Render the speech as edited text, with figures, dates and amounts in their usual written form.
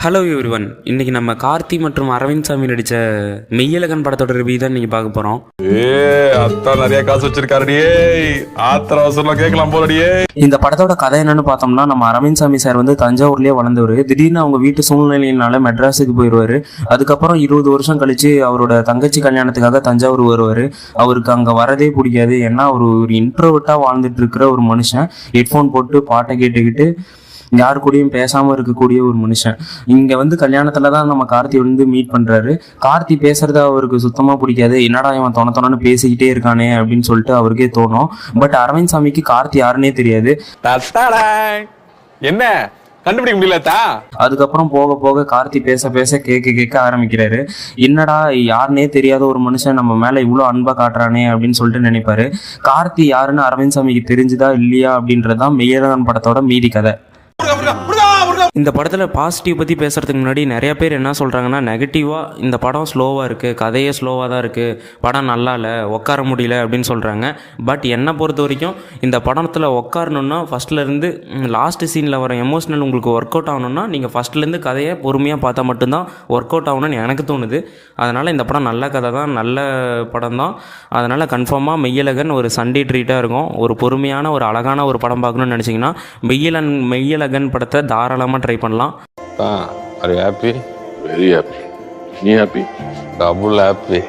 Hello everyone, இன்னைக்கு நம்ம கார்த்தி மற்றும் அரவிந்த் சாமி நடித்த மெய்யழகன் படத்தோட ரிவ்யூ தான் இன்னைக்கு பார்க்க போகிறோம். அத்தா நிறைய காசு வச்சிருக்காருடியே, ஆத்திர அவசரம் கேட்கலாம் போலடியே. இந்த படத்தோட கதை என்னன்னு பார்த்தோம்னா, நம்ம அரவிந்த் சாமி சார் வந்து தஞ்சாவூர்லேயே வளர்ந்தவர். திடீர்னு அவங்க வீட்டு சூழ்நிலையினால மெட்ராஸுக்கு போயிடுவார். அதுக்கப்புறம் 20 வருஷம் கழிச்சு அவரோட தங்கச்சி கல்யாணத்துக்காக தஞ்சாவூர் வருவார். அவருக்கு அங்கே வரதே பிடிக்காது. ஏன்னா அவர் ஒரு இன்ட்ரோவர்ட்டாக வாழ்ந்துட்டு இருக்கிற ஒரு மனுஷன். ஹெட்ஃபோன் போட்டு பாட்டை கேட்டுக்கிட்டு யாரு கூடயும் பேசாமல் இருக்கக்கூடிய ஒரு மனுஷன். இங்கே வந்து கல்யாணத்தில் தான் நம்ம கார்த்தி வந்து மீட் பண்ணுறாரு. கார்த்தி பேசுறது அவருக்கு சுத்தமாக பிடிக்காது. என்னடா இவன் தொண பேசிக்கிட்டே இருக்கானே அப்படின்னு சொல்லிட்டு அவருக்கே தோணும். பட் அரவிந்த் சாமிக்கு கார்த்தி யாருன்னே தெரியாது. என்ன கண்டுபிடிக்க முடியலதா. அதுக்கப்புறம் போக போக கார்த்தி பேச பேச கேட்க ஆரம்பிக்கிறாரு. என்னடா யாருன்னே தெரியாத ஒரு மனுஷன் நம்ம மேல இவ்வளோ அன்பா காட்டுறானே அப்படின்னு சொல்லிட்டு நினைப்பாரு. கார்த்தி யாருன்னு அரவிந்த் சாமிக்கு தெரிஞ்சுதா இல்லையா அப்படின்றதான் மெய்யழகன் படத்தோட மீதி கதை. இந்த படத்தில் பாசிட்டிவ் பற்றி பேசுகிறதுக்கு முன்னாடி நிறைய பேர் என்ன சொல்கிறாங்கன்னா, நெகட்டிவாக இந்த படம் ஸ்லோவாக இருக்குது, கதையே ஸ்லோவாக தான் இருக்குது, படம் நல்லா இல்லை, உட்கார முடியல அப்படின்னு சொல்கிறாங்க. பட் என்னை பொறுத்த வரைக்கும் இந்த படத்தில் உட்காரணுன்னா ஃபஸ்ட்லேருந்து லாஸ்ட் சீனில் வர எமோஷனல் உங்களுக்கு ஒர்க் அவுட் ஆகணுன்னா நீங்கள் ஃபஸ்ட்லேருந்து கதையை பொறுமையாக பார்த்தா மட்டும்தான் ஒர்க் அவுட் ஆகணும்னு எனக்கு தோணுது. அதனால் இந்த படம் நல்ல கதை தான், நல்ல படம் தான். அதனால் கன்ஃபார்மாக மெய்யழகன் ஒரு சண்டே ட்ரீட்டாக இருக்கும். ஒரு பொறுமையான ஒரு அழகான ஒரு படம் பார்க்கணும்னு நினச்சிங்கன்னா மெய்யழகன் படத்தை தாராளமாக ட்ரை பண்ணலாம். Are you happy? Very happy. Me happy? Double happy.